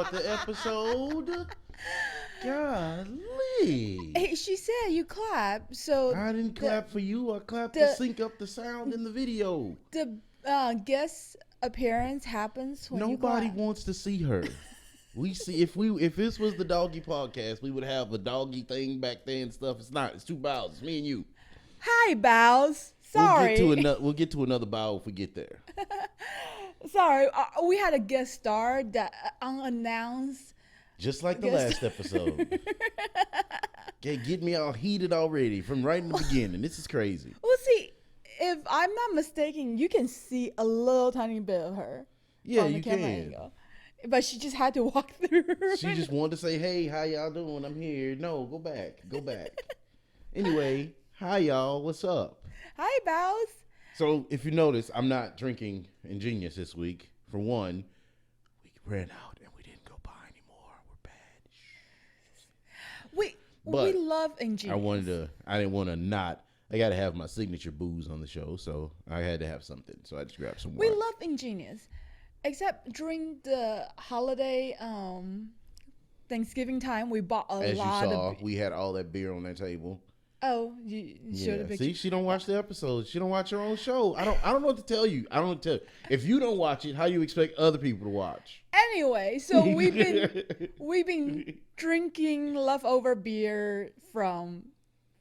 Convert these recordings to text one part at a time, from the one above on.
start the episode. Golly. Hey, she said you clap, so I didn't clap for you. I clapped to the- sync up the sound in the video. the guest appearance happens when Nobody you clap. wants to see her. We see if this was the doggy podcast, we would have a doggy thing back there and stuff. It's not. It's two bows. It's me and you. Hi, Baos. Sorry. We'll get to another bow if we get there. Sorry, we had a guest star that unannounced. Just like the last episode. Okay, get me all heated already from right in the beginning. This is crazy. Well, see, if I'm not mistaken, you can see a little tiny bit of her. Yeah, on the you camera can. angle. But she just had to walk through. She just wanted to say, "Hey, how y'all doing? I'm here." No, go back. Anyway, hi y'all. What's up? Hi, Baos. So, if you notice, I'm not drinking Ingenious this week. For one, we ran out and we didn't go buy anymore. We're bad. We love Ingenious. I didn't want to not. I got to have my signature booze on the show, so I had to have something. So I just grabbed some We wine. love Ingenious. Except during the holiday Thanksgiving time, we bought a As lot you saw, of. we had all that beer on that table. Oh, you showed a picture. See, she don't watch the episodes. She don't watch her own show. I don't know what to tell you. I don't know what to tell you. If you don't watch it, how you expect other people to watch? Anyway, so we've been drinking leftover beer from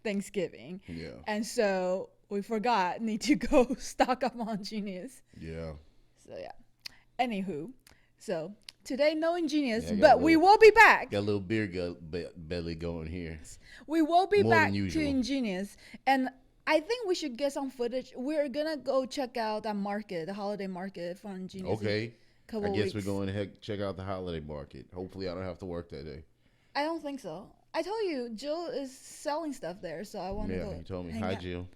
Thanksgiving. Yeah. And so we need to go stock up on Genius. Yeah. So yeah. Anywho, so today no Ingenious, Yeah, but we will be back. Got a little beer belly going here. We will be More back than to usual. Ingenious, and I think we should get some footage. We're gonna go check out that market, the holiday market for Ingenious. Okay. Couple I guess weeks. we're going to check out the holiday market. Hopefully, I don't have to work that day. I don't think so. I told you Jill is selling stuff there, so I want to go. Yeah, you told me. hang Hi, out. Jill.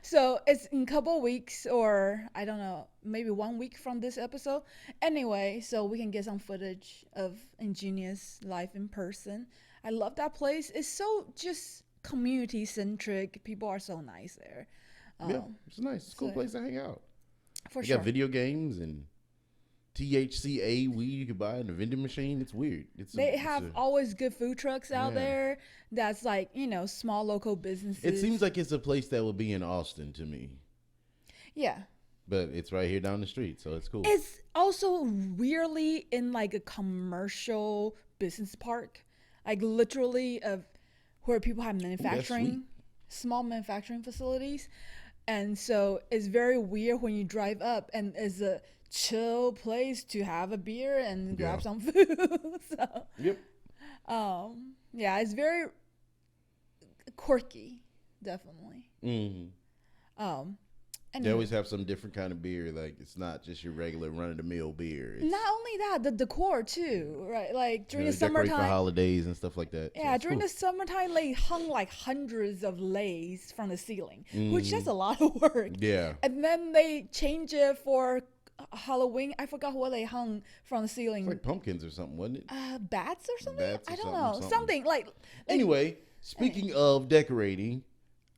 So it's in a couple weeks, or I don't know, maybe 1 week from this episode. Anyway, so we can get some footage of Ingenious life in person. I love that place. It's so just community centric. People are so nice there. Yeah, it's nice. It's a cool so- place to hang out. For They sure. got video games and THCA weed you can buy in the vending machine. It's weird. They have always good food trucks out Yeah. there. That's like, small local businesses. It seems like it's a place that would be in Austin to me, Yeah. but it's right here down the street, so it's cool. It's also weirdly in like a commercial business park, like literally where people have manufacturing, small manufacturing facilities. And so it's very weird when you drive up and it's a chill place to have a beer and grab some food. So, Yep. yeah, it's very quirky, definitely. Mm-hmm. They Anyway. always have some different kind of beer. Like it's not just your regular run-of-the-mill beer. It's, Not only that, the decor too, right? Like during they the decorate summertime. for holidays and stuff like that. Yeah, during the summertime, they hung like hundreds of lays from the ceiling, which is a lot of work. Yeah. And then they change it for Halloween. I forgot what they hung from the ceiling. It's like pumpkins or something, wasn't it? Bats or something? Bats or I don't something, know. something. Something like. Anyway, speaking of decorating,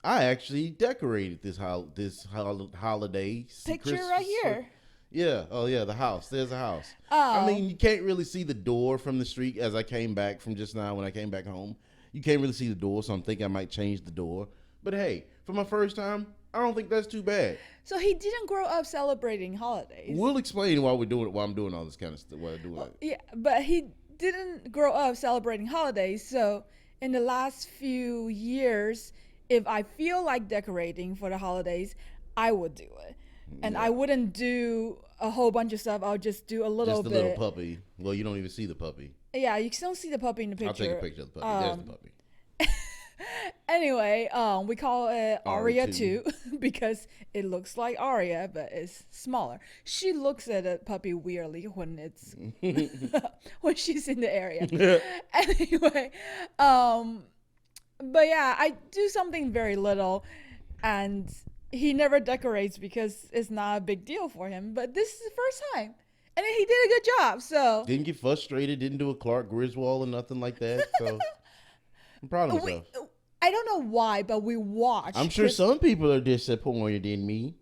I actually decorated this holiday. Picture right here. Yeah. Oh, yeah. The house. There's a house. I mean, you can't really see the door from the street as I came back from just now when I came back home. You can't really see the door, so I'm thinking I might change the door. But hey, for my first time, I don't think that's too bad. So he didn't grow up celebrating holidays. We'll explain why we're doing it, why I'm doing all this kind of stuff. Why I do it. Yeah, but he didn't grow up celebrating holidays. So in the last few years, if I feel like decorating for the holidays, I would do it. And I wouldn't do a whole bunch of stuff. I'll just do a little Just a bit. little puppy. Well, you don't even see the puppy. Yeah, you still see the puppy in the picture. I'll take a picture of the puppy. There's the puppy. Anyway, we call it Aria 2 R2. because it looks like Aria, but it's smaller. She looks at a puppy weirdly when it's when she's in the area. Anyway, but yeah, I do something very little, and he never decorates because it's not a big deal for him. But this is the first time, and he did a good job. So Didn't get frustrated, didn't do a Clark Griswold or nothing like that. So I'm proud of myself. I don't know why, but we watched. I'm sure some people are disappointed in me.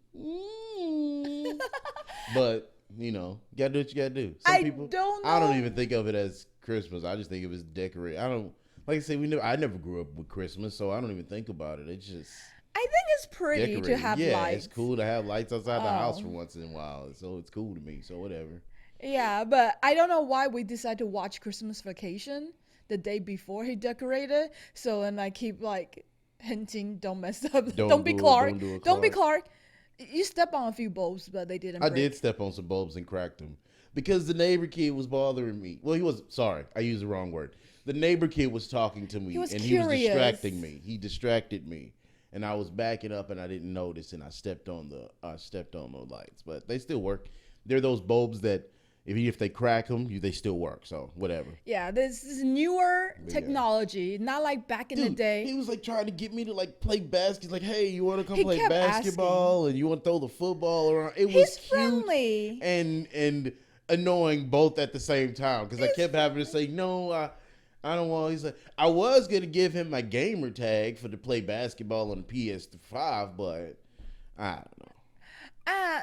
But You gotta do what you gotta do. Some I people, don't know. I don't even think of it as Christmas. I just think of it as decorate. I don't, like I say, I never grew up with Christmas, so I don't even think about it. It's just. I think it's pretty Decorating. to have yeah, lights. It's cool to have lights outside the house for once in a while. So it's cool to me. So whatever. Yeah, but I don't know why we decided to watch Christmas Vacation the day before he decorated. So and I keep like hinting, don't mess up. Don't be Clark. Don't be Clark. You step on a few bulbs, but they didn't. I did step on some bulbs and cracked them because the neighbor kid was bothering me. Well, he was sorry. I used the wrong word. The neighbor kid was talking to me, and he was distracting me. He distracted me. And I was backing up, and I didn't notice, and I stepped on the lights. But they still work. They're those bulbs that if they crack them, they still work. So whatever. Yeah, this is newer technology, not like back in the day. He was like trying to get me to like play basketball. He's like, "Hey, you want to come play basketball? And you want to throw the football around?" It was friendly and annoying both at the same time because I kept having to say no. I don't want. He's like, I was gonna give him my gamer tag to play basketball on PS5, but I don't know.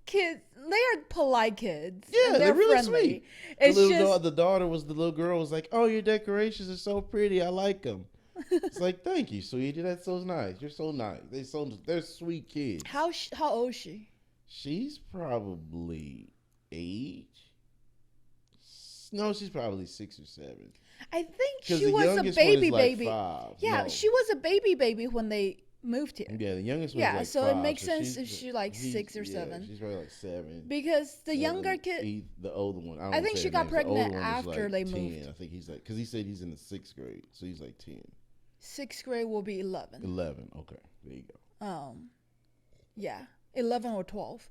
Kids, they are polite kids. Yeah, they're really friendly. sweet. The little girl was like, "Oh, your decorations are so pretty. I like them." It's like, "Thank you, sweetie. That's so nice. You're so nice. They're sweet kids." How old is she? She's probably 8. No, she's probably 6 or 7. I think she was a baby. Yeah, no. she was a baby when they moved here. Yeah, the youngest one was like so 5, it makes sense if she's like 6 or 7. She's probably like 7. Because the younger kid, the older one, I think she got pregnant after they moved. I think he's like, because he said he's in the 6th grade, so he's like 10. 6th grade will be 11. 11, okay, there you go. Yeah, 11 or 12.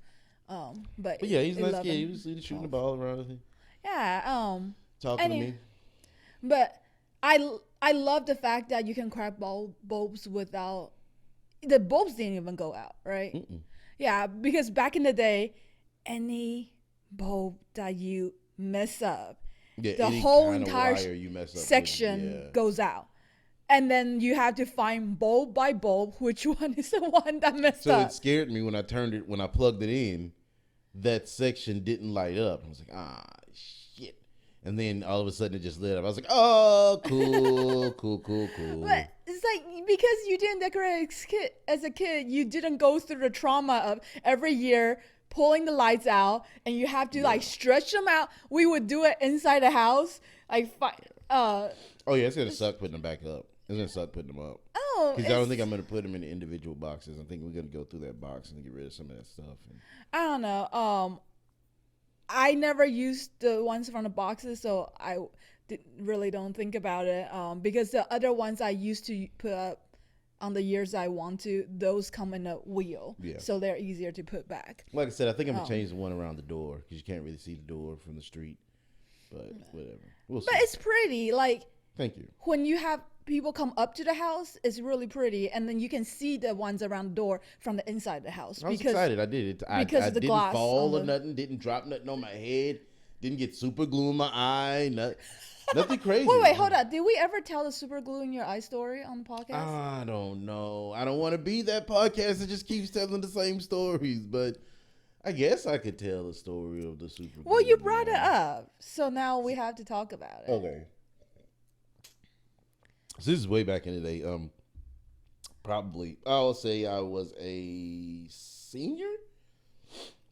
But yeah, he's a nice kid. He was shooting the ball around. Yeah. Talking to me. But I love the fact that you can crack bulbs without the bulbs didn't even go out, right? Mm-mm. Yeah, because back in the day, any bulb that you mess up, the whole entire section goes out. And then you have to find bulb by bulb which one is the one that messed up. So it scared me when I plugged it in, that section didn't light up. I was like, shit. And then all of a sudden it just lit up. I was like, oh, cool, cool. But it's like, because you didn't decorate as a kid, you didn't go through the trauma of every year pulling the lights out and you have to like stretch them out. We would do it inside the house. Like, oh yeah, it's going to suck putting them back up. It's going to suck putting them up. Oh. Because I don't think I'm going to put them in the individual boxes. I think we're going to go through that box and get rid of some of that stuff. I don't know. I never used the ones from the boxes, so I really don't think about it. Because the other ones I used to put up on the years I want to, those come in a wheel. Yeah. So they're easier to put back. Like I said, I think I'm going to change the one around the door because you can't really see the door from the street. But whatever. We'll see. But it's pretty. Like, thank you. When you have people come up to the house, it's really pretty, and then you can see the ones around the door from the inside of the house. I was excited. I did it. I didn't fall or nothing. Didn't drop nothing on my head. Didn't get super glue in my eye. Nothing crazy. Wait, hold on. Did we ever tell the super glue in your eye story on the podcast? I don't know. I don't want to be that podcast that just keeps telling the same stories, but I guess I could tell the story of the super glue. Well, you brought it up, so now we have to talk about it. Okay. So this is way back in the day. Probably, I'll say I was a senior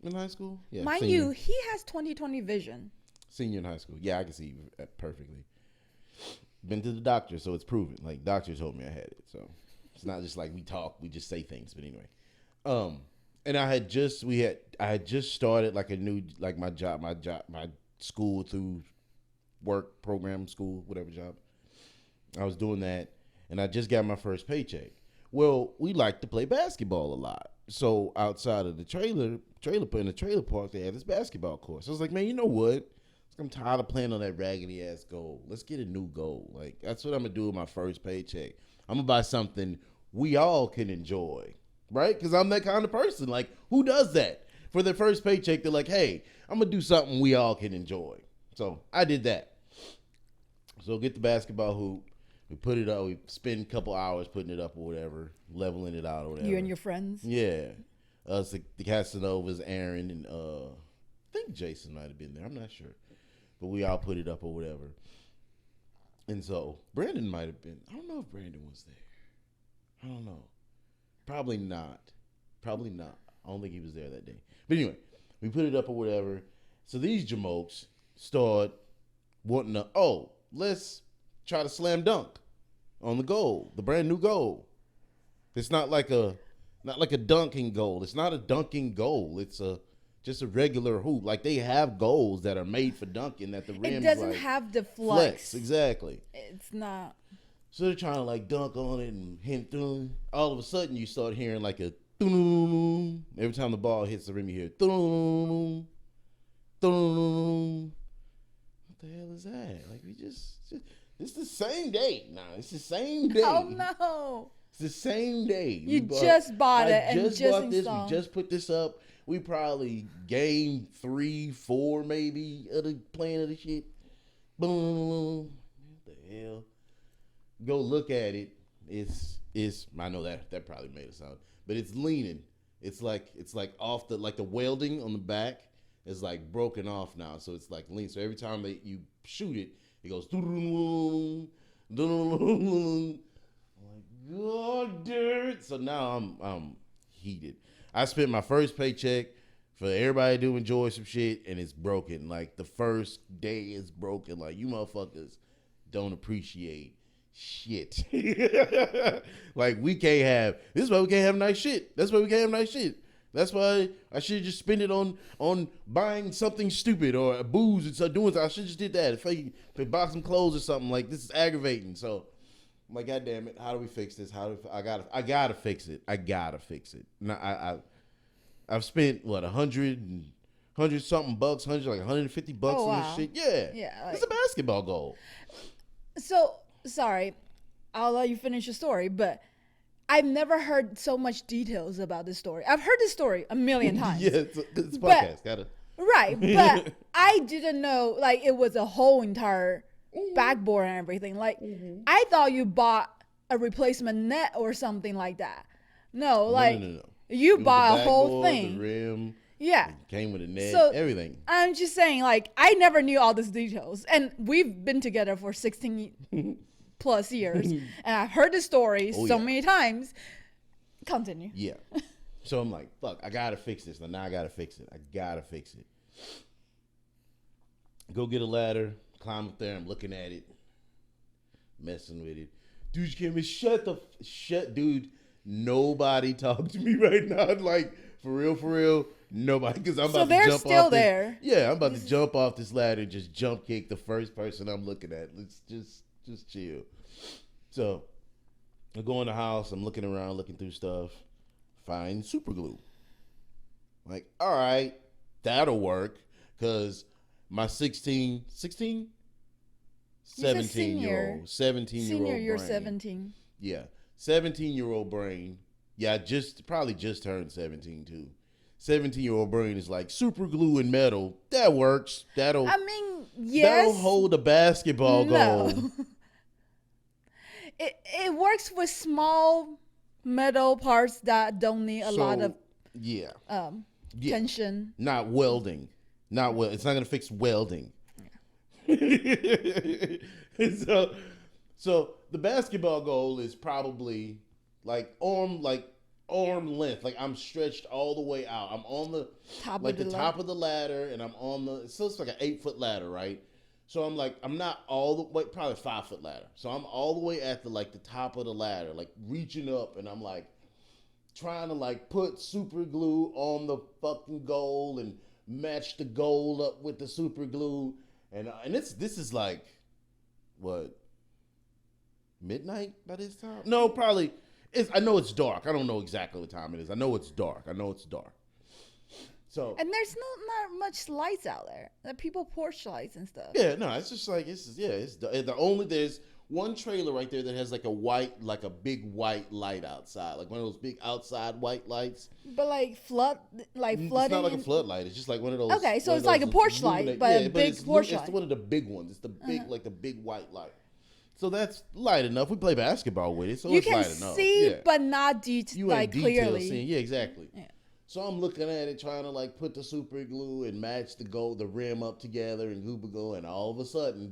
in high school. Yeah, mind you, he has 20/20 vision. Senior in high school. Yeah, I can see perfectly. Been to the doctor, so it's proven. Like, doctor told me I had it, so it's not just like we talk, we just say things. But anyway, and I had just started like a new, like my school through work program, school, whatever job. I was doing that, and I just got my first paycheck. Well, we like to play basketball a lot. So outside of the trailer park, they had this basketball court. So I was like, man, you know what? I'm tired of playing on that raggedy ass goal. Let's get a new goal. Like, that's what I'm gonna do with my first paycheck. I'm gonna buy something we all can enjoy, right? Because I'm that kind of person. Like, who does that for their first paycheck? They're like, hey, I'm gonna do something we all can enjoy. So I did that. So get the basketball hoop. We put it up. We spend a couple hours putting it up or whatever, leveling it out or whatever. You and your friends? Yeah. Us, the Casanovas, Aaron, and think Jason might have been there. I'm not sure. But we all put it up or whatever. And so Brandon might have been. I don't know if Brandon was there. I don't know. Probably not. Probably not. I don't think he was there that day. But anyway, we put it up or whatever. So these jamokes start wanting to, let's try to slam dunk on the goal, the brand new goal. It's not like a dunking goal. It's not a dunking goal. It's just a regular hoop. Like they have goals that are made for dunking that the rim. It doesn't have the flex. Exactly. It's not. So they're trying to like dunk on it and hit through. All of a sudden, you start hearing like a every time the ball hits the rim, you hear what the hell is that? Like we just it's the same day. Nah, it's the same day. Oh no. It's the same day. You just bought it and just bought this. installed. We just put this up. We probably game 3, 4 maybe of the playing of the shit. Boom. What the hell? Go look at it. It's I know that probably made a sound, but it's leaning. It's like off the welding on the back is like broken off now, so it's like lean. So every time that you shoot it, it goes. I'm like, God damn it! So now I'm heated. I spent my first paycheck for everybody to enjoy some shit, and it's broken. Like the first day is broken. Like you motherfuckers don't appreciate shit. Like we can't have. This is why we can't have nice shit. That's why we can't have nice shit. That's why I should just spend it on buying something stupid or booze and start doing. I should just did that. If I buy some clothes or something, like this is aggravating. So I'm like, God damn it, how do we fix this? I gotta fix it. I gotta fix it. Now I've spent what $100 something bucks, like $150 on this shit. Yeah. Like, it's a basketball goal. So sorry, I'll let you finish your story, but I've never heard so much details about this story. I've heard this story a million times. Yeah, it's a podcast. Right, but I didn't know like it was a whole entire backboard and everything. Like I thought you bought a replacement net or something like that. No. You bought a whole thing. The rim. Yeah. Came with a net, so, everything. I'm just saying, like, I never knew all these details. And we've been together for 16 plus years. And I've heard the story many times. Continue. Yeah. So I'm like, fuck, I gotta fix this. Now I gotta fix it. Go get a ladder, climb up there, I'm looking at it, messing with it. Dude, you can't shut, dude. Nobody talk to me right now. Like, for real, nobody. Because I'm about to jump off. So they're still there. Yeah, I'm about to jump off this ladder and just jump kick the first person I'm looking at. Let's just chill. So I go in the house. I'm looking around, looking through stuff. Find super glue. Like, all right, that'll work. Because my 17 year old Senior, you're brain. 17. Yeah. 17-year-old brain. Yeah, probably just turned 17 too. 17-year-old brain is like super glue and metal. That works. That'll hold a basketball goal. It works with small metal parts that don't need a lot of tension. Not welding. It's not gonna fix welding. Yeah. So the basketball goal is probably like arm length. Like I'm stretched all the way out. I'm on the top of the ladder, and I'm on it's like an 8-foot ladder, right? So I'm not all the way, probably a 5-foot ladder. So I'm all the way at the top of the ladder, like reaching up, and I'm like trying to like put super glue on the fucking goal and match the goal up with the super glue, and this is like what? Midnight by this time? No, probably. I know it's dark. I don't know exactly what time it is. I know it's dark. So and there's not much lights out there. People porch lights and stuff. Yeah, no, it's just like there's one trailer right there that has like a big white light outside, like one of those big outside white lights. But flooding. It's not like a floodlight. It's just like one of those. Okay, so it's like a porch light, but a big porch light. It's one of the big ones. It's the big the big white light. So that's light enough. We play basketball with it, so it's light enough. You can see, but not clearly. Seeing. Yeah, exactly. Yeah. So I'm looking at it, trying to like put the super glue and match the rim up together and gooba go, and all of a sudden,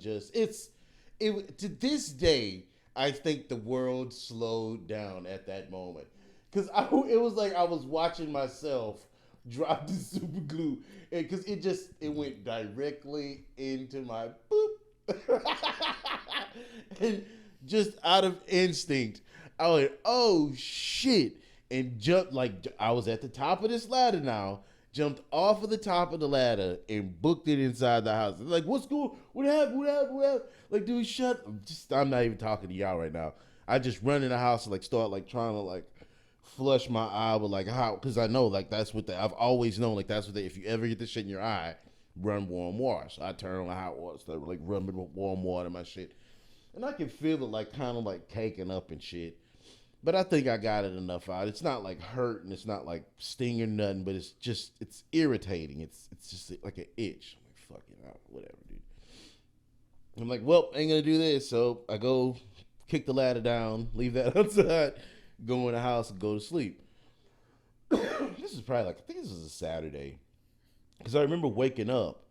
it to this day, I think the world slowed down at that moment, because it was like I was watching myself drop the super glue, because it went directly into my boop, and just out of instinct, I went, oh shit. And jumped, like, I was at the top of this ladder now, jumped off of the top of the ladder and booked it inside the house. Like, what's going, what happened? Like, dude, I'm not even talking to y'all right now. I just run in the house and, like, start, like, trying to, like, flush my eye with, like, how, because I know, like, I've always known, like, if you ever get this shit in your eye, run warm water. So I turn on the hot water, start, like, running with warm water, my shit. And I can feel it, like, kind of, like, caking up and shit. But I think I got it enough out. It's not like hurting. It's not like stinging or nothing. But it's irritating. It's just like an itch. I'm like, fuck it out. Whatever, dude. I'm like, well, I ain't going to do this. So I go kick the ladder down, leave that outside, go in the house and go to sleep. This is probably like, I think this was a Saturday. Because I remember waking up.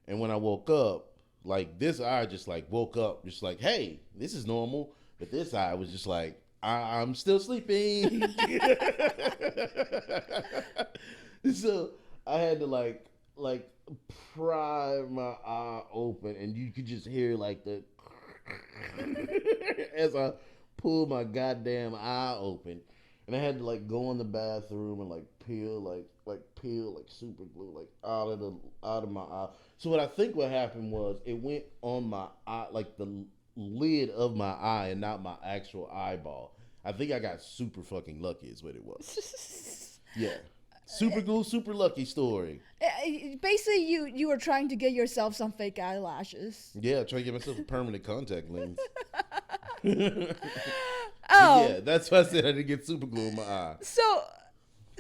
And when I woke up, like this eye just like woke up. Just like, hey, this is normal. But this eye was just like, I'm still sleeping. So I had to like pry my eye open, and you could just hear like the as I pulled my goddamn eye open, and I had to like go in the bathroom and like peel super glue like out of my eye. So what happened was it went on my eye, like the lid of my eye and not my actual eyeball. I think I got super fucking lucky is what it was. Yeah. Super glue, super lucky story. Basically, you were trying to get yourself some fake eyelashes. Yeah, trying to get myself a permanent contact lens. Oh. Yeah, that's why I said I didn't get super glue in my eye.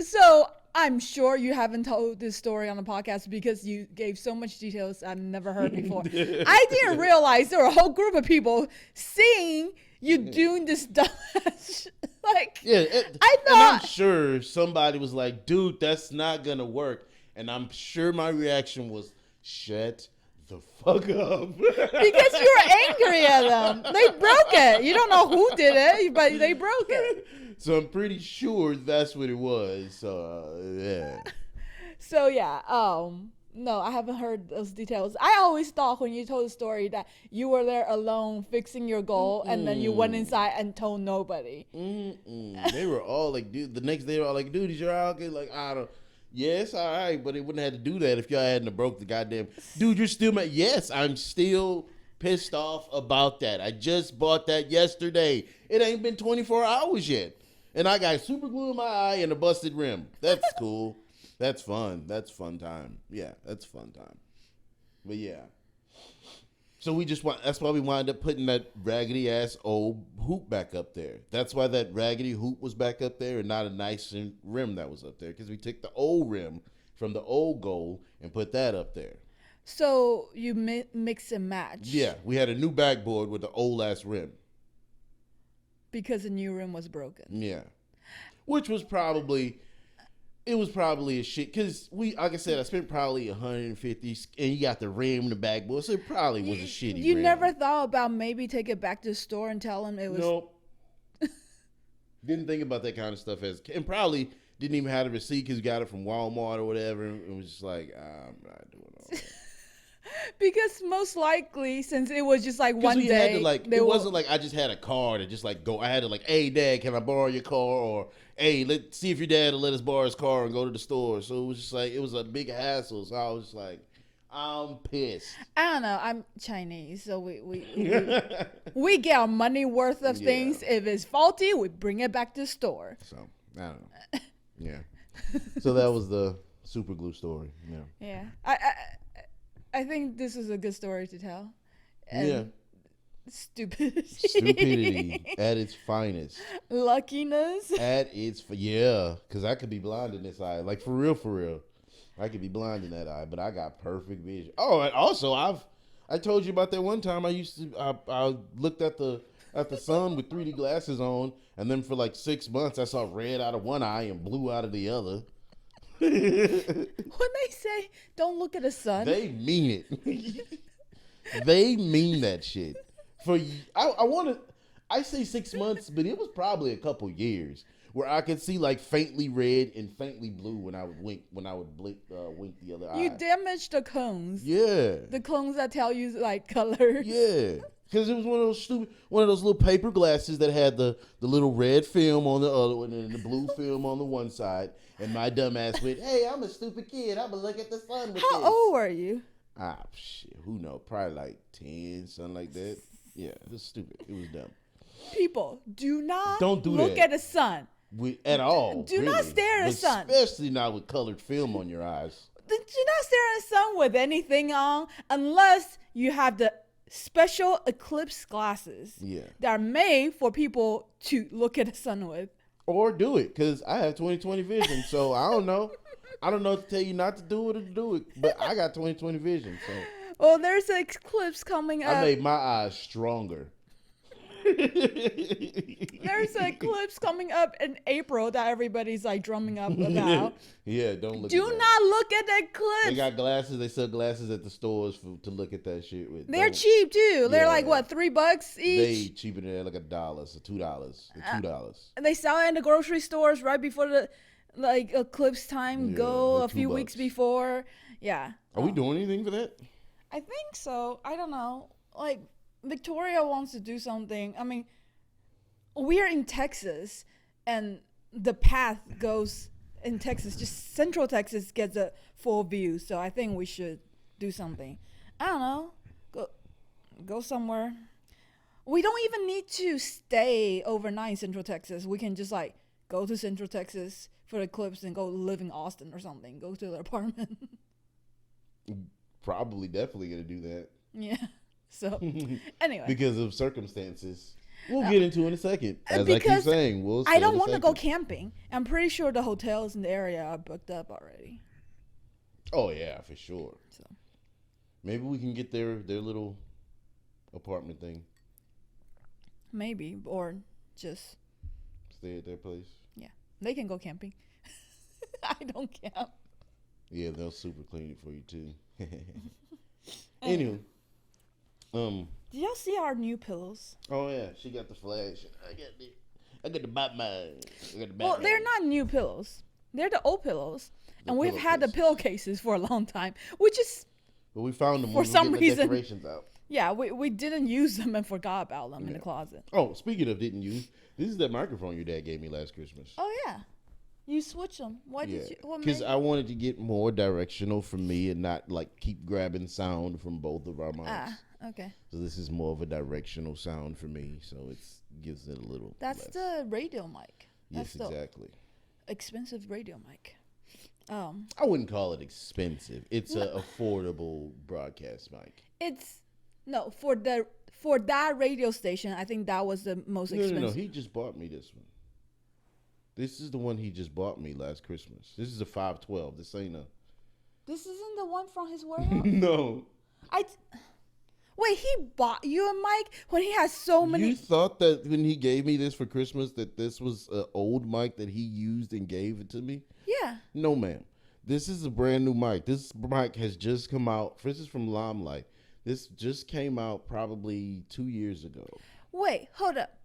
So I'm sure you haven't told this story on the podcast because you gave so much details I've never heard before. I didn't realize there were a whole group of people seeing you doing this dumbass. Like, yeah, I thought. And I'm sure somebody was like, dude, that's not going to work. And I'm sure my reaction was, shut the fuck up. Because you were angry at them. They broke it. You don't know who did it, but they broke it. So I'm pretty sure that's what it was. So, yeah. So, yeah. No, I haven't heard those details. I always thought when you told the story that you were there alone fixing your goal, and then you went inside and told nobody. They were all like, dude, the next day they were all like, dude, is your eye okay? Like, I don't. Yes, all right, but it wouldn't have to do that if y'all hadn't broke the goddamn. Dude, you're still mad. Yes, I'm still pissed off about that. I just bought that yesterday. It ain't been 24 hours yet. And I got super glue in my eye and a busted rim. That's cool. That's fun. That's fun time. Yeah, that's fun time. But yeah. So that's why we wound up putting that raggedy ass old hoop back up there. That's why that raggedy hoop was back up there and not a nice rim that was up there. Because we took the old rim from the old goal and put that up there. So you mix and match. Yeah, we had a new backboard with the old ass rim. Because the new rim was broken. Yeah. Which was probably... It was probably a shit because like I said, I spent probably $150, and you got the rim in the backboard, so it probably was a shitty. You rim. Never thought about maybe take it back to the store and tell them it was. Nope. Didn't think about that kind of stuff and probably didn't even have a receipt because you got it from Walmart or whatever. It was just like I'm not doing all that. Because most likely, since it was just like one day, it wasn't like I just had a car to just like go. I had to like, hey, Dad, can I borrow your car? Or hey, let's see if your dad will let us borrow his car and go to the store. So it was just like it was a big hassle. So I was just like, I'm pissed. I don't know. I'm Chinese, so we get our money worth of things. If it's faulty, we bring it back to the store. So I don't know. Yeah. So that was the super glue story. Yeah. Yeah. I think this is a good story to tell. And yeah. Stupidity at its finest. Luckiness at its because I could be blind in this eye. Like for real. I could be blind in that eye, but I got perfect vision. Oh, and also I told you about that one time I looked at the sun with 3D glasses on, and then for like 6 months I saw red out of one eye and blue out of the other. When they say don't look at the sun, They mean it. They mean that shit. I say 6 months, but it was probably a couple years where I could see like faintly red and faintly blue when I would wink, blink the other eye. you damaged the cones. Yeah. The cones that tell you like colors. Yeah. Because it was one of those little paper glasses that had the little red film on the other one and the blue film on the one side. And my dumb ass went, hey, I'm a stupid kid. I'm going to look at the sun with How this. old were you? Shit. Who knows? Probably like 10, something like that. Yeah, it was stupid. It was dumb. People, Don't do look that. at the sun. At all. Do not stare at the sun. Especially not with colored film on your eyes. Do not stare at the sun with anything on unless you have the special eclipse glasses that are made for people to look at the sun with. Or do it, because I have 20/20 vision, so I don't know. I don't know if to tell you not to do it or to do it, but I got 20/20 vision, so. Well, there's an eclipse coming up. I made my eyes stronger. There's an eclipse coming up in April that everybody's like drumming up about. Yeah, don't look Do at that. not look at the eclipse. They got glasses. They sell glasses at the stores to look at that shit with. They're cheap too. They're Yeah. like what, $3 They each? cheaper than that, like $1, so $2. $2. And they sell it in the grocery stores right before the like eclipse time. Yeah, Go they're a few $2. weeks before. Yeah. Are we doing anything for that? I think so. I don't know. Like Victoria wants to do something. I mean, we're in Texas, and the path goes in Texas. Just Central Texas gets a full view. So I think we should do something. I don't know. Go somewhere. We don't even need to stay overnight in Central Texas. We can just like go to Central Texas for the eclipse and go live in Austin or something. Go to their apartment. Probably, definitely gonna do that. Yeah. So anyway, because of circumstances. We'll get into in a second. As I keep saying, I don't want to go camping. I'm pretty sure the hotels in the area are booked up already. Oh yeah, for sure. So maybe we can get their little apartment thing. Maybe, or just stay at their place. Yeah, they can go camping. I don't camp. Yeah, they'll super clean it for you too. Anyway. Did y'all see our new pillows? Oh yeah, she got the flash. I got the Batman. Well, they're not new pillows. They're the old pillows, and we've had the pillowcases for a long time. But we found them for some reason. The decorations out. Yeah, we didn't use them and forgot about them in the closet. Oh, speaking of didn't use, this is that microphone your dad gave me last Christmas. Oh yeah, you switched them. Why did you? Because I wanted to get more directional for me and not like keep grabbing sound from both of our mics. Ah, okay. So this is more of a directional sound for me, so it gives it a little. That's less. the radio mic. Yes, exactly. Expensive radio mic. I wouldn't call it expensive. It's an affordable broadcast mic. For that radio station, I think that was the most expensive. No. He just bought me this one. This is the one he just bought me last Christmas. This is a 512. This ain't a. This isn't the one from his warehouse. No. Wait, he bought you a mic when he has so many. You thought that when he gave me this for Christmas that this was an old mic that he used and gave it to me? Yeah. No, ma'am. This is a brand new mic. This mic has just come out. This is from Limelight. This just came out probably 2 years ago. Wait, hold up.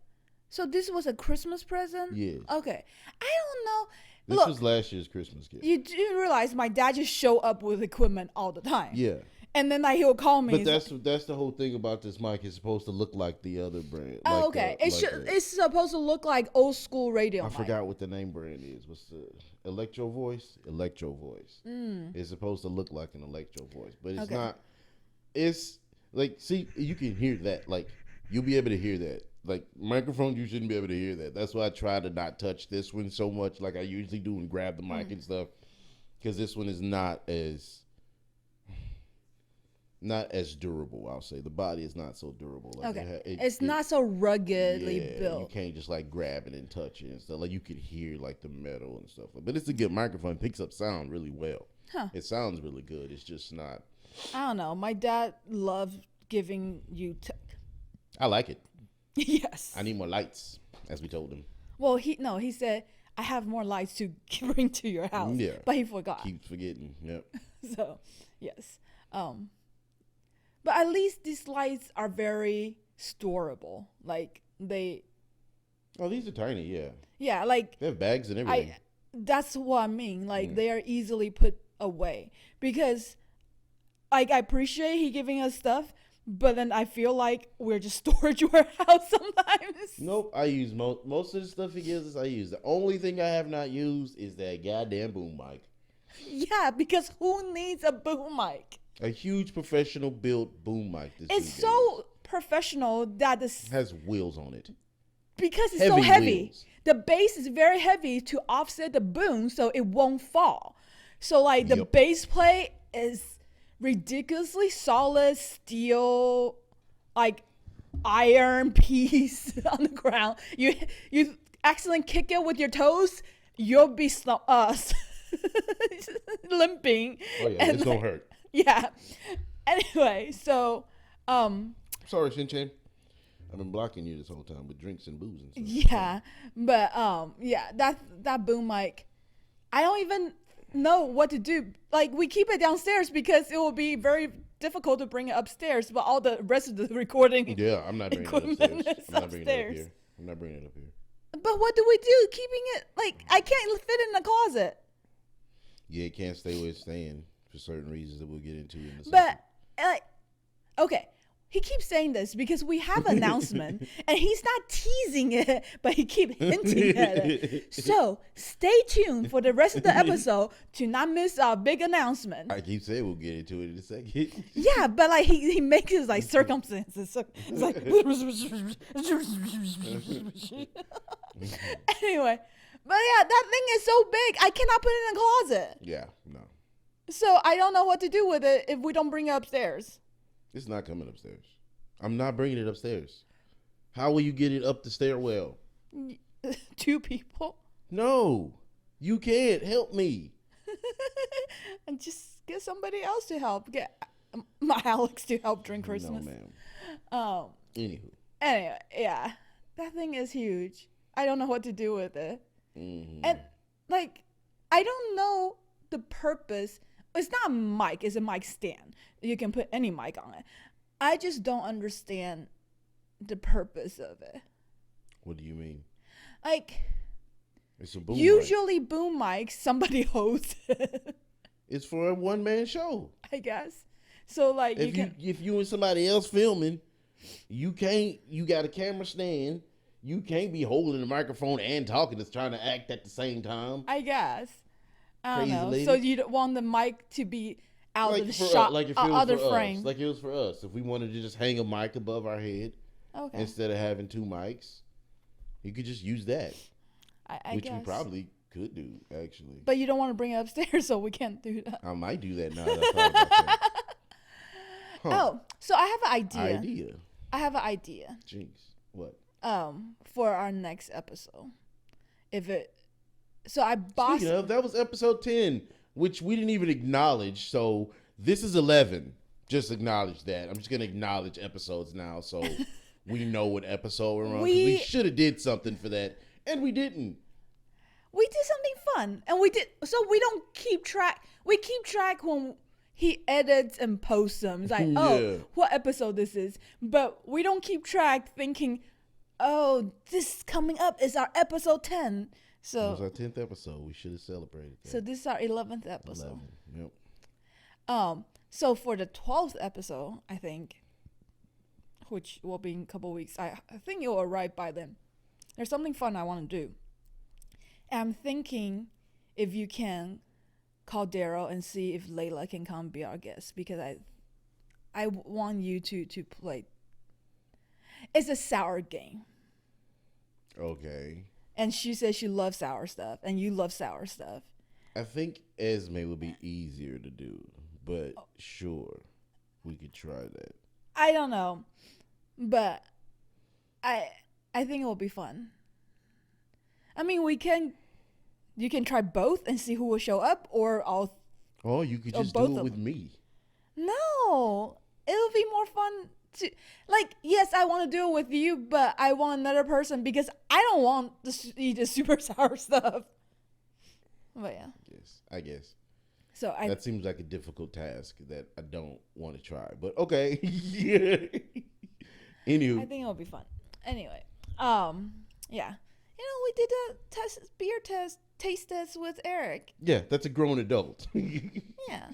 So this was a Christmas present? Yes. Okay. I don't know. This was last year's Christmas gift. You do realize my dad just show up with equipment all the time. Yeah. And then he'll call me. But that's the whole thing about this mic. It's supposed to look like the other brand. Oh, okay. It's supposed to look like old school radio. I forgot what the name brand is. What's the Electro Voice? Electro Voice. It's supposed to look like an Electro Voice, but it's not. It's like, see, you can hear that. Like, you'll be able to hear that. Like, microphones, you shouldn't be able to hear that. That's why I try to not touch this one so much like I usually do and grab the mic and stuff, because this one is not as durable. I'll say the body is not so durable. Like it's not so ruggedly built. You can't just like grab it and touch it and stuff. Like, you could hear like the metal and stuff. But it's a good microphone. It picks up sound really well. It sounds really good. It's just not. I don't know. My dad loved giving you. I like it. Yes. I need more lights, as we told him. Well, he said, I have more lights to bring to your house. Yeah. But he forgot. Keeps forgetting. Yep. So, yes. But at least these lights are very storable. Like they. Oh, these are tiny. Yeah. Yeah, like they have bags and everything. That's what I mean. Like they are easily put away because, like, I appreciate he giving us stuff, but then I feel like we're just storage warehouse sometimes. Nope, I use most of the stuff he gives us. I use the only thing I have not used is that goddamn boom mic. Yeah, because who needs a boom mic? A huge professional built boom mic. It's so professional that this has wheels on it. Because it's so heavy. Wheels. The base is very heavy to offset the boom so it won't fall. So like the base plate is ridiculously solid steel, like iron piece on the ground. You accidentally kick it with your toes, you'll be limping. Oh yeah, it's gonna hurt. Yeah. Anyway, so sorry, Shin-chan. I've been blocking you this whole time with drinks and booze and stuff. Yeah, but yeah, that boom mic, I don't even know what to do. Like we keep it downstairs because it will be very difficult to bring it upstairs. But all the rest of the recording, yeah, I'm not bringing it upstairs. I'm not bringing it up here. I'm not bringing it up here. But what do we do? Keeping it like I can't fit in the closet. Yeah, it can't stay where it's staying for certain reasons that we'll get into in a second. But okay. He keeps saying this because we have an announcement and he's not teasing it, but he keeps hinting at it. So stay tuned for the rest of the episode to not miss our big announcement. I keep saying we'll get into it in a second. Yeah, but like he makes his like circumstances. So it's like anyway. But yeah, that thing is so big. I cannot put it in a closet. Yeah, no. So I don't know what to do with it if we don't bring it upstairs. It's not coming upstairs. I'm not bringing it upstairs. How will you get it up the stairwell? 2 people? No, you can't. Help me. And just get somebody else to help. Get my Alex to help during Christmas. No, ma'am. Anywho. Anyway, yeah. That thing is huge. I don't know what to do with it. Mm-hmm. And, like, I don't know the purpose. It's not a mic. It's a mic stand. You can put any mic on it. I just don't understand the purpose of it. What do you mean? Like, it's a boom usually mic. Boom mics, somebody holds it. It's for a one-man show, I guess. So, like, if you and somebody else filming, you got a camera stand. You can't be holding the microphone and talking. It's trying to act at the same time. I guess. I don't know. Lady. So you don't want the mic to be out of the shot, out of frame. Like it was for us. If we wanted to just hang a mic above our head, instead of having 2 mics, you could just use that. I which guess. we probably could do, actually. But you don't want to bring it upstairs, so we can't do that. I might do that now that I thought about that. Huh. Oh, so I have an idea. I have an idea. Jinx. What? For our next episode. So I bought. Speaking of, that was episode 10, which we didn't even acknowledge. So this is 11. Just acknowledge that. I'm just gonna acknowledge episodes now, so we know what episode we're on. We should have did something for that, and we didn't. We did something fun, and we did. So we don't keep track. We keep track when he edits and posts them. It's like, what episode this is, but we don't keep track thinking, oh, this coming up is our episode 10. So it was our 10th episode. We should have celebrated that. So this is our 11th episode. 11. Yep. So for the 12th episode, I think, which will be in a couple of weeks, I think it will arrive by then. There's something fun I want to do. And I'm thinking if you can call Daryl and see if Layla can come be our guest, because I want you to play. It's a sour game. Okay. And she says she loves sour stuff, and you love sour stuff. I think Esme would be easier to do, but sure, we could try that. I don't know, but I think it will be fun. I mean, you can try both and see who will show up, or all. Oh, you could just do it with me. No, it'll be more fun to, like, yes, I want to do it with you, but I want another person because I don't want to eat the super sour stuff. But yeah. I guess. So that seems like a difficult task that I don't want to try. But okay. Anywho. I think it'll be fun. Anyway, yeah. We did a beer taste test with Eric. Yeah, that's a grown adult. Yeah.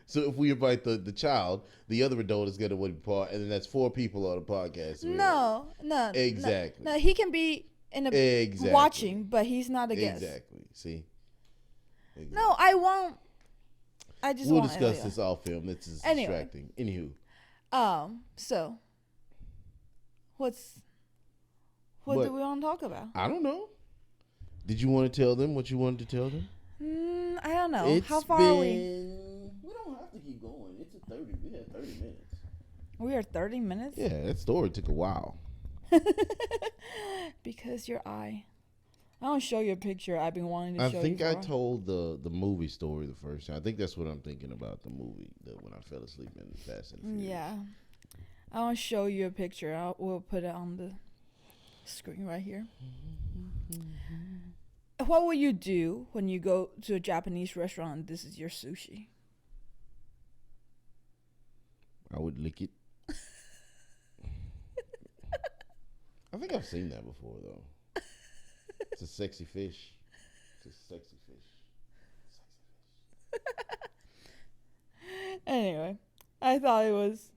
So if we invite the child, the other adult is going to part, and then that's 4 people on the podcast. No. Exactly. No, he can be in a watching, but he's not a guest. Exactly. See. Exactly. No, I won't. We'll discuss this off film. This is distracting. Anywho. So what do we want to talk about? I don't know. Did you want to tell them what you wanted to tell them? I don't know. How far are we? We don't have to keep going. It's a 30. We had 30 minutes. We are 30 minutes? Yeah, that story took a while. Because your eye. I don't show you a picture I've been wanting to show you. I think I told the movie story the first time. I think that's what I'm thinking about, the movie, when I fell asleep in Fast and Furious. Yeah. I'll show you a picture. We'll put it on the screen right here. What will you do when you go to a Japanese restaurant and this is your sushi? I would lick it. I think I've seen that before, though. It's a sexy fish. It's a sexy fish. Anyway, I thought it was,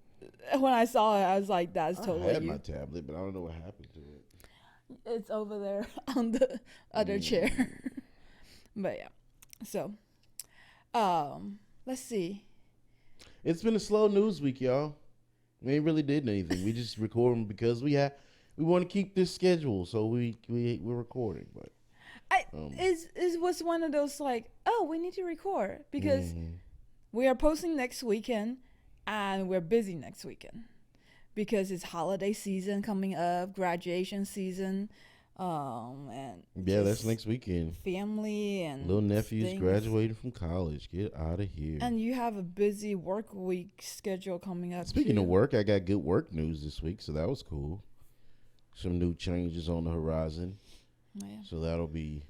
when I saw it, I was like, that's totally I had my tablet, but I don't know what happened to it. It's over there on the other chair. But yeah. So, let's see. It's been a slow news week, y'all. We ain't really did anything. We just recording because we want to keep this schedule, so we're recording. But it was one of those like, oh, we need to record because we are posting next weekend and we're busy next weekend because it's holiday season coming up, graduation season, and that's next weekend. Family and little nephew's graduating from college. Get out of here. And you have a busy work week schedule coming up. Speaking of work, I got good work news this week, so that was cool. Some new changes on the horizon. Oh, yeah. So that'll be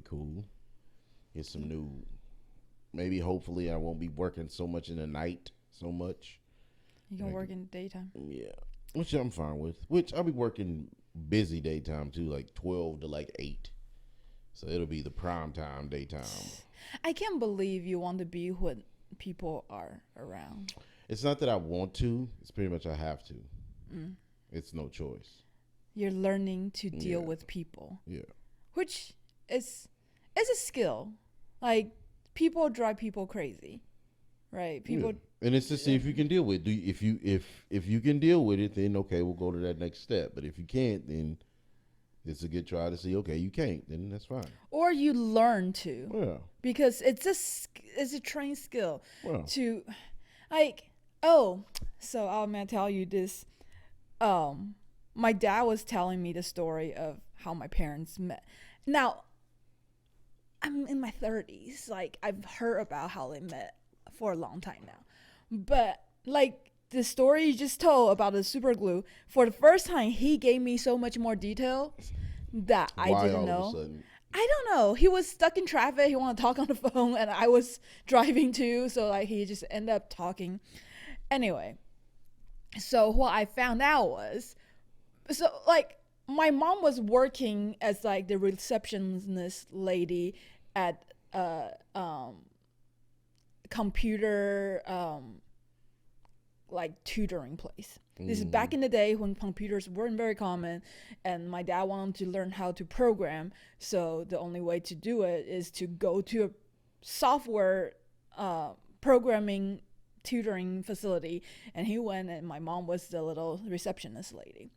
cool. Get some new, maybe hopefully I won't be working so much in the night so much. You can work in the daytime. Yeah. Which I'm fine with. Which I'll be working busy daytime too, like 12 to like 8. So it'll be the prime time daytime. I can't believe you want to be when people are around. It's not that I want to, it's pretty much I have to. It's no choice. You're learning to deal with people. Yeah. Which is a skill. Like, people drive people crazy. Right? People and it's to see if you can deal with it. If you can deal with it, then okay, we'll go to that next step. But if you can't, then it's a good try to see, okay, you can't, then that's fine. Or you learn to. Yeah. Because it's a trained skill. Well. To, like, so I'm going to tell you this. My dad was telling me the story of how my parents met. Now, I'm in my 30s. Like, I've heard about how they met for a long time now. But, like, the story you just told about the super glue, for the first time, he gave me so much more details that I didn't know. I don't know. He was stuck in traffic. He wanted to talk on the phone, and I was driving too. So, like, he just ended up talking. Anyway, so what I found out was, so, like, my mom was working as, like, the receptionist lady at computer like tutoring place. This is back in the day when computers weren't very common, and my dad wanted to learn how to program. So the only way to do it is to go to a software programming tutoring facility, and he went, and my mom was the little receptionist lady.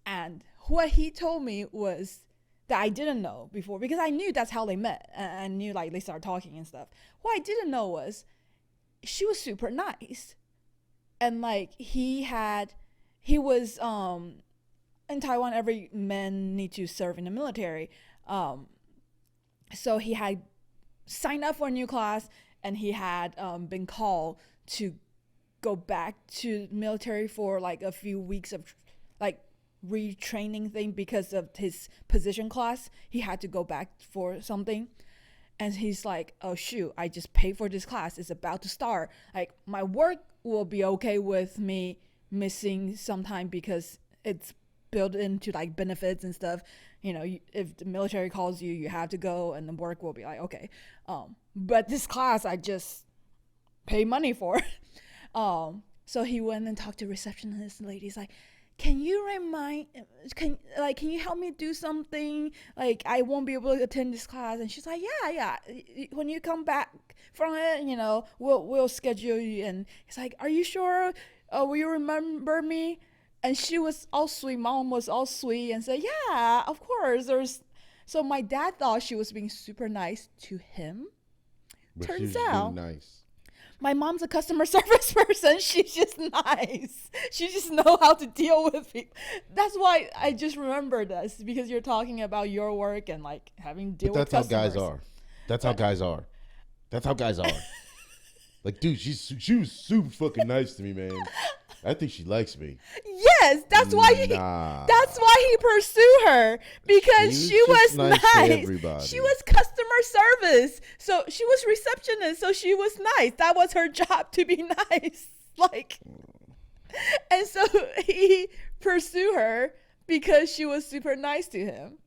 And what he told me was that I didn't know before, because I knew that's how they met. I knew, like, they started talking and stuff. What I didn't know was she was super nice. And, like, he was in Taiwan, every man need to serve in the military. So he had signed up for a new class, and he had been called to go back to military for like a few weeks of like retraining thing because of his position class. He had to go back for something. And he's like, oh, shoot, I just paid for this class. It's about to start. Like, my work will be okay with me missing some time because it's built into, like, benefits and stuff. You know, if the military calls you, you have to go, and the work will be like, okay. But this class, I just pay money for. So he went and talked to receptionist ladies like, can you help me do something? Like, I won't be able to attend this class. And she's like, yeah. When you come back from it, you know, we'll schedule you. And he's like, are you sure? Will you remember me? And she was all sweet. Mom was all sweet and said, yeah, of course. So my dad thought she was being super nice to him. But Turns she was out, being nice. My mom's a customer service person. She's just nice. She just know how to deal with people. That's why I just remember this, because you're talking about your work and like having to deal with customers. That's how guys are. That's how guys are. Like, dude, she was super fucking nice to me, man. I think she likes me. Yes, that's why he pursued her, because she was nice. She was customer service, so she was receptionist, so she was nice. That was her job, to be nice. Like, and so he pursued her because she was super nice to him.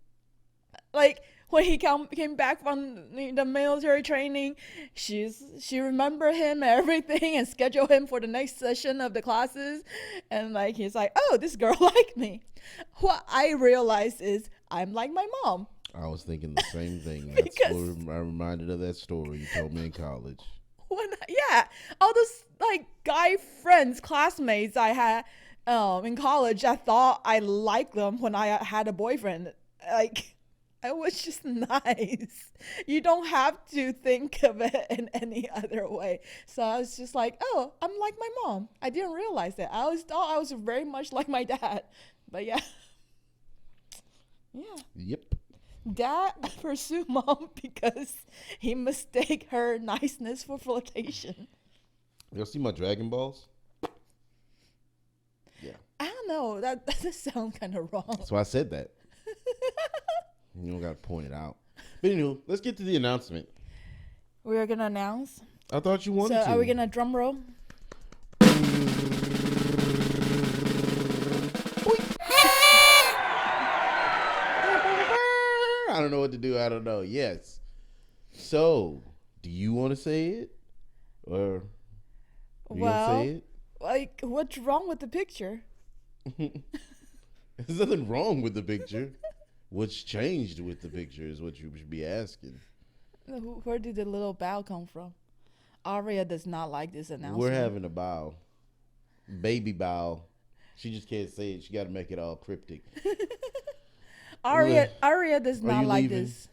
Like, when he came back from the military training, she remembered him and everything and scheduled him for the next session of the classes. And like, he's like, oh, this girl liked me. What I realized is I'm like my mom. I was thinking the same thing. That's what I reminded of that story you told me in college. All those like guy friends, classmates I had in college, I thought I liked them when I had a boyfriend. Like, I was just nice. You don't have to think of it in any other way. So I was just like, oh, I'm like my mom. I didn't realize that. I always thought I was very much like my dad. But yeah. Yep. Dad pursued mom because he mistake her niceness for flirtation. Y'all see my Dragon Balls? Yeah. I don't know. That doesn't sound kind of wrong. That's why I said that. You don't got to point it out. But anyway, let's get to the announcement. We're going to announce? I thought you wanted to. So are we going to drum roll? I don't know what to do. I don't know. Yes. So, do you want to say it? Or you want to say it? Like, what's wrong with the picture? There's nothing wrong with the picture. What's changed with the picture is what you should be asking. Where did the little bow come from? Aria does not like this announcement. We're having a bow. Baby bow. She just can't say it. She got to make it all cryptic. Aria does not like this.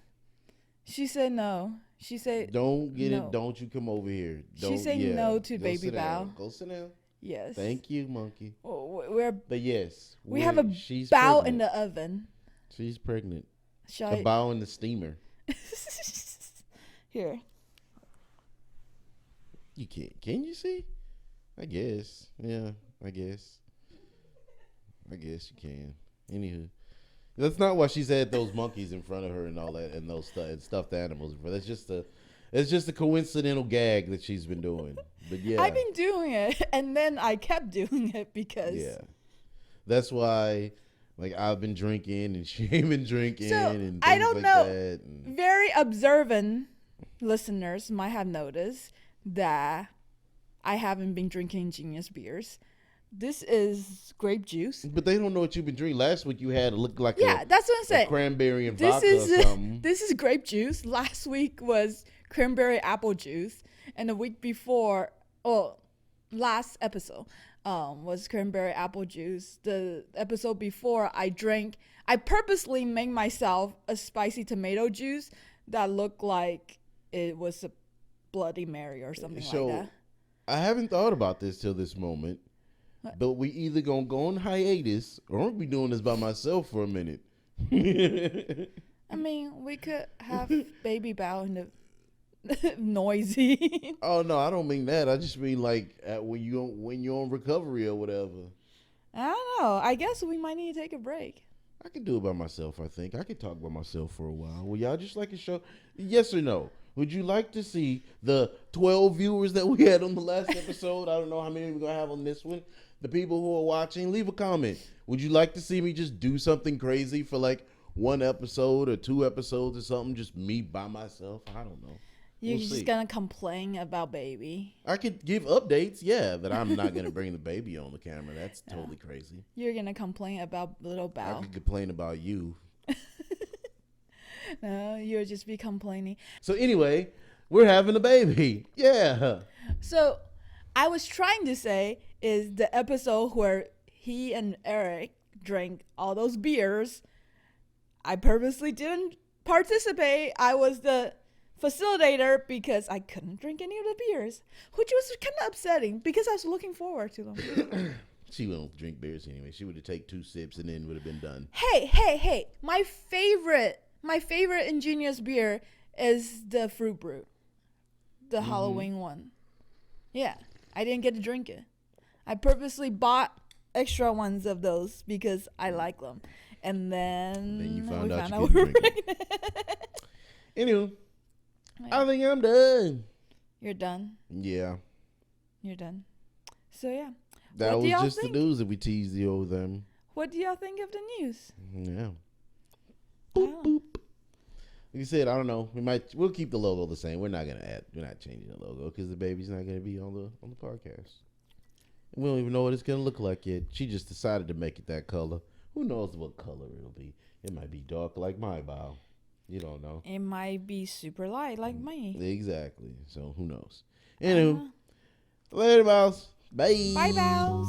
She said no. She said don't get it. Don't you come over here. She said no to baby bow. Go sit down. Yes. Thank you, monkey. But yes, we have a bow in the oven. She's pregnant. A bow in the steamer. Here. You can't. Can you see? I guess. Yeah, I guess. You can. Anywho. That's not why she's had those monkeys in front of her and all that, and those stuffed animals. That's just a coincidental gag that she's been doing. But yeah, I've been doing it, and then I kept doing it because that's why. Like, I've been drinking and she ain't been drinking, so, and things I don't like know. That. Very observant listeners might have noticed that I haven't been drinking Genius beers. This is grape juice. But they don't know what you've been drinking. Last week you had it look like that's what I'm saying. Cranberry and vodka or something. This is grape juice. Last week was cranberry apple juice, and the week before, last episode, was cranberry apple juice. The episode before, I purposely made myself a spicy tomato juice that looked like it was a Bloody Mary or something like that. I haven't thought about this till this moment. But we either gonna go on hiatus or I'm gonna be doing this by myself for a minute. I mean, we could have baby bow in the noisy. Oh no, I don't mean that. I just mean like when you're on recovery or whatever. I don't know. I guess we might need to take a break. I could do it by myself. I think I could talk by myself for a while. Would y'all just like a show? Yes or no? Would you like to see the 12 viewers that we had on the last episode? I don't know how many we're gonna have on this one. The people who are watching, leave a comment. Would you like to see me just do something crazy for like one episode or 2 episodes or something? Just me by myself? I don't know. You're just gonna complain about baby. I could give updates, yeah, but I'm not gonna bring the baby on the camera. That's totally crazy. You're gonna complain about little Bao. I could complain about you. No, you'll just be complaining. So anyway, we're having a baby. Yeah. So I was trying to say is the episode where he and Eric drank all those beers. I purposely didn't participate. I was the facilitator because I couldn't drink any of the beers, which was kind of upsetting because I was looking forward to them. She won't drink beers anyway. She would have taken 2 sips and then would have been done. Hey! My favorite ingenious beer is the Fruit Brew, the Halloween one. Yeah, I didn't get to drink it. I purposely bought extra ones of those because I like them, and then you found out we you couldn't drink it. Anyway. I think I'm done. You're done? Yeah. You're done. So, yeah. That was just the news that we teased you over them. What do y'all think of the news? Yeah. Boop, boop. Like you said, I don't know. We'll keep the logo the same. We're not changing the logo because the baby's not gonna be on the podcast. We don't even know what it's gonna look like yet. She just decided to make it that color. Who knows what color it'll be? It might be dark like my bow. You don't know. It might be super light like me. Exactly. So who knows? Anywho, later, Baos. Bye. Bye, Baos.